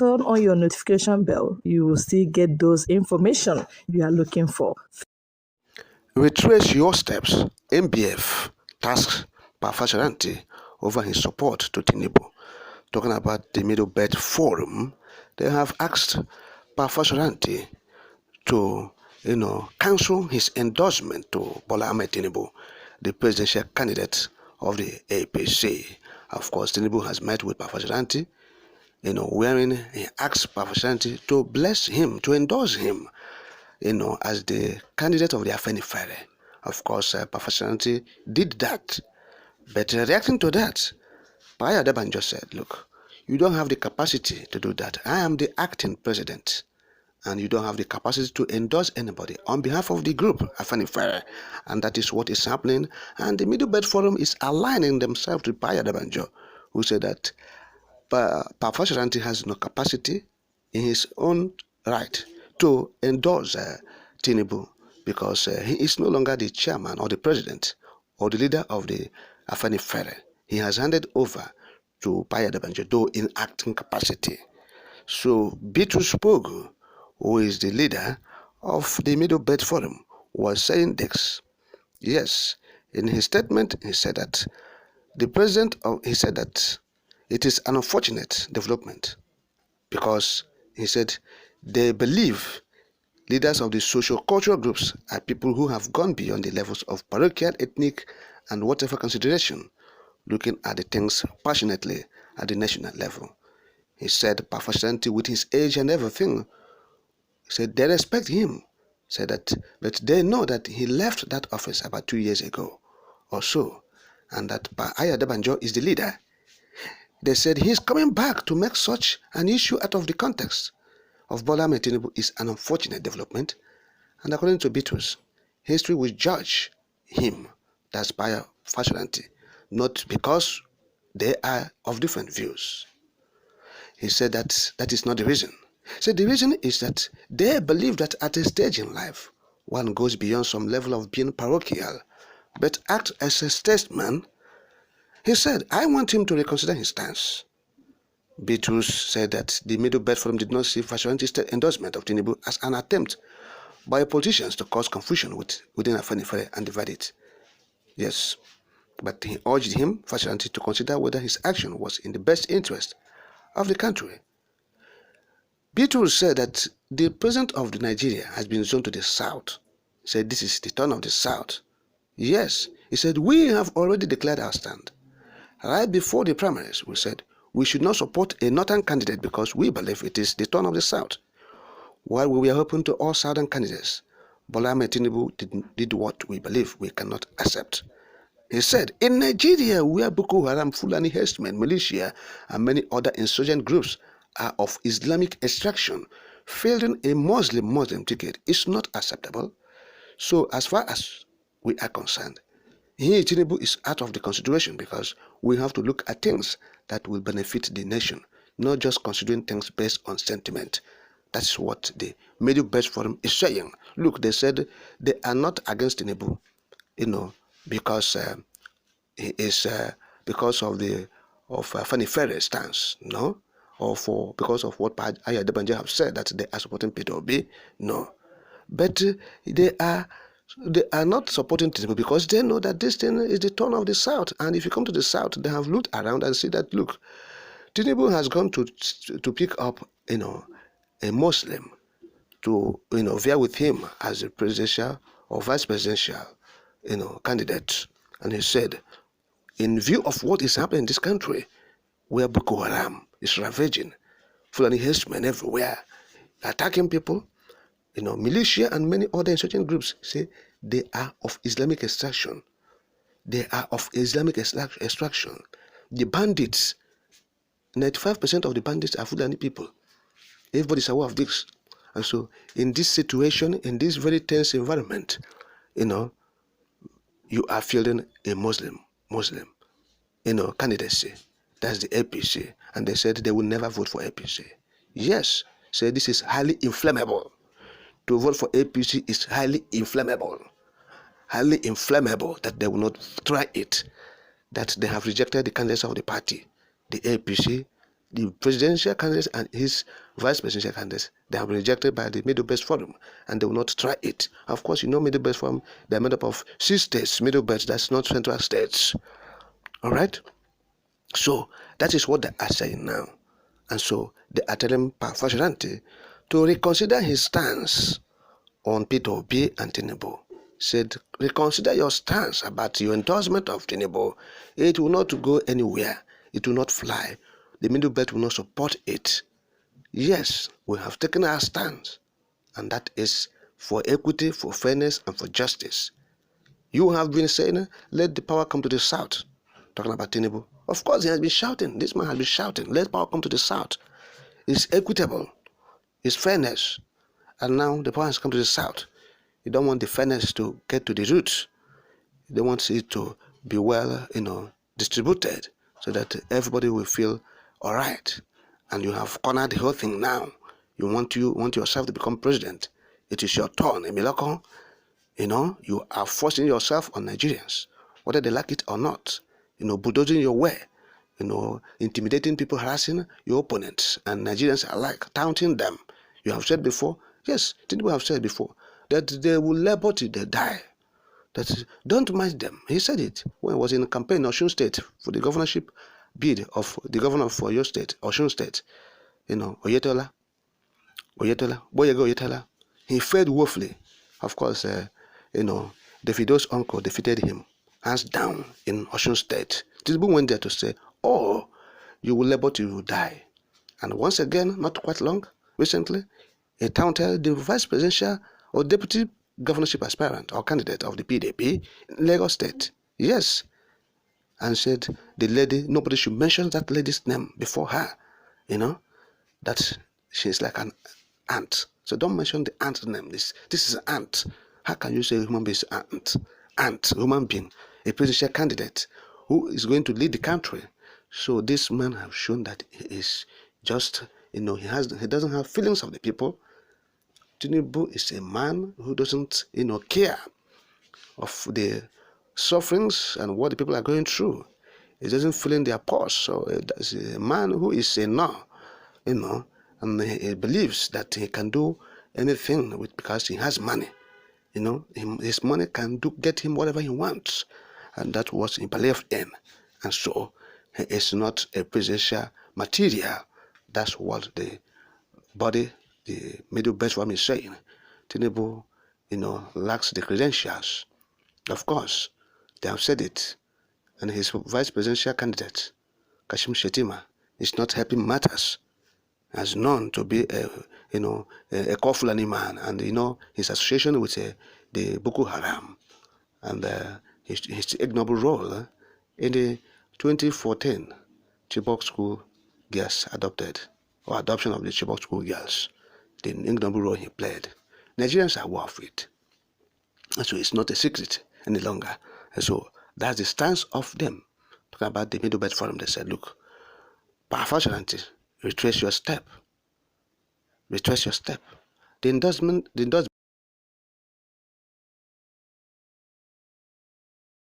turn on your notification bell. You will still get those information you are looking for. Retrace your steps. MBF tasks Parfasharanti over his support to Tinubu. Talking about the Middle Belt Forum, they have asked Parfasharanti to, cancel his endorsement to Bola Ahmed Tinubu, the presidential candidate of the APC. Of course, Tinubu has met with Parfasharanti, wherein he asked Parfasharanti to bless him, to endorse him, as the candidate of the Afenifere. Of course, Parfasharanti did that. But reacting to that, Paya Debanjo said, look, you don't have the capacity to do that. I am the acting president, and you don't have the capacity to endorse anybody on behalf of the group, Afenifere. And that is what is happening. And the Middle Belt Forum is aligning themselves to Paya Debanjo, who said that Parfasharanti has no capacity in his own right to endorse Tinubu, because he is no longer the chairman or the president or the leader of the Afenifere. He has handed over to Paya Debanjo, though in acting capacity. So Bitrus Pogu, who is the leader of the Middle Belt Forum, was saying this. Yes, in his statement, he said that it is an unfortunate development, because he said they believe leaders of the social-cultural groups are people who have gone beyond the levels of parochial, ethnic, and whatever consideration, looking at the things passionately at the national level. He said Parfasharanti, with his age and everything, he said they respect him. Said that, but they know that he left that office about 2 years ago or so, and that Paya Debanjo is the leader. They said he's coming back to make such an issue out of the context of Bola Ahmed Tinubu is an unfortunate development, and according to Bitrus, history will judge him, that's Parfasharanti, not because they are of different views. He said that is not the reason. So the reason is that they believe that at a stage in life, one goes beyond some level of being parochial, but act as a statesman. He said, I want him to reconsider his stance. Bitrus said that the Middle Belt Forum did not see Parfasharanti's endorsement of Tinubu as an attempt by politicians to cause confusion within Afenifere and divide it. Yes, but he urged Parfasharanti, to consider whether his action was in the best interest of the country. Bitrus said that the president of Nigeria has been zoned to the south. He said this is the turn of the south. Yes, he said we have already declared our stand. Right before the primaries, we said we should not support a northern candidate because we believe it is the turn of the south. While we were open to all southern candidates, Bola Ahmed Tinubu did what we believe we cannot accept. He said, in Nigeria, where Boko Haram, Fulani herdsmen, militia, and many other insurgent groups are of Islamic extraction, fielding a Muslim ticket is not acceptable. So as far as we are concerned, Tinubu is out of the consideration, because we have to look at things that will benefit the nation, not just considering things based on sentiment. That's what the Middle Belt Forum is saying. Look, they said they are not against Tinubu, because he is because of Afenifere stance, no, or because of what Paya Debanjo have said that they are supporting Peter Obi, no, but they are not supporting Tinubu because they know that this thing is the turn of the south, and if you come to the south, they have looked around and see that look, Tinubu has gone to pick up a Muslim to vie with him as a presidential or vice presidential candidate, and he said, in view of what is happening in this country, where Boko Haram is ravaging, Fulani herdsmen everywhere, attacking people, militia and many other insurgent groups say they are of Islamic extraction. They are of Islamic extraction. The bandits, 95% of the bandits are Fulani people. Everybody's aware of this. And so in this situation, in this very tense environment, you are fielding a Muslim candidacy. That's the APC. And they said they will never vote for APC. Yes, say this is highly inflammable. To vote for APC is highly inflammable. Highly inflammable, that they will not try it. That they have rejected the candidates of the party, the APC, the presidential candidate and his vice presidential candidate, they have been rejected by the Middle Belt Forum, and they will not try it. Of course, Middle Belt Forum, they're made up of 6 states, Middle Belt, that's not central states. All right? So that is what they are saying now. And so they are telling Afenifere to reconsider his stance on Peter Obi and Tinubu. Said, reconsider your stance about your endorsement of Tinubu. It will not go anywhere. It will not fly. The Middle Belt will not support it. Yes, we have taken our stance, and that is for equity, for fairness, and for justice. You have been saying, let the power come to the South. Talking about Tinubu. Of course, he has been shouting. This man has been shouting, let power come to the South. It's equitable. It's fairness. And now the power has come to the South. You don't want the fairness to get to the roots. You don't want it to be well, distributed so that everybody will feel all right. And you have cornered the whole thing now. You want yourself to become president. It is your turn, Emiloko. You are forcing yourself on Nigerians, whether they like it or not. Bulldozing your way. Intimidating people, harassing your opponents, and Nigerians alike, taunting them. You have said before, yes, people have said before, that they will labor till they die. That is, don't mind them. He said it when he was in a campaign in Osun State for the governorship bid of the governor for your state, Osun State. Boyega Oyetola. He failed woefully. Of course, Davido's uncle defeated him, hands down, in Osun State. Tinubu went there to say, oh, you will labor till you die. And once again, not quite long, recently, he taunted the vice presidential or deputy governorship aspirant or candidate of the PDP in Lagos State. Yes. And said the lady, nobody should mention that lady's name before her. That she's like an ant. So don't mention the ant's name. This is an ant. How can you say a human being is ant? Ant, human being, a presidential candidate who is going to lead the country. So this man has shown that he is just, he doesn't have feelings of the people. Tinubu is a man who doesn't, care of the sufferings and what the people are going through. He doesn't feel in their pulse. So that's a man who is a no, and he believes that he can do anything because he has money. His money can get him whatever he wants, and that was he believed in. And so he is not a presidential material. That's what the Middle Belt Forum is saying. Tinubu, lacks the credentials. Of course, they have said it. And his vice presidential candidate, Kashim Shettima, is not helping matters. As known to be a Kofulani man, and his association with the Boko Haram, and his ignoble role in the 2014 Chibok school girls adoption of the Chibok school girls, the ignoble role he played. Nigerians are aware of it, and so it's not a secret any longer. And so that's the stance of them. Talking about the Middle Belt Forum, they said, look, Afenifere, retrace your step. The endorsement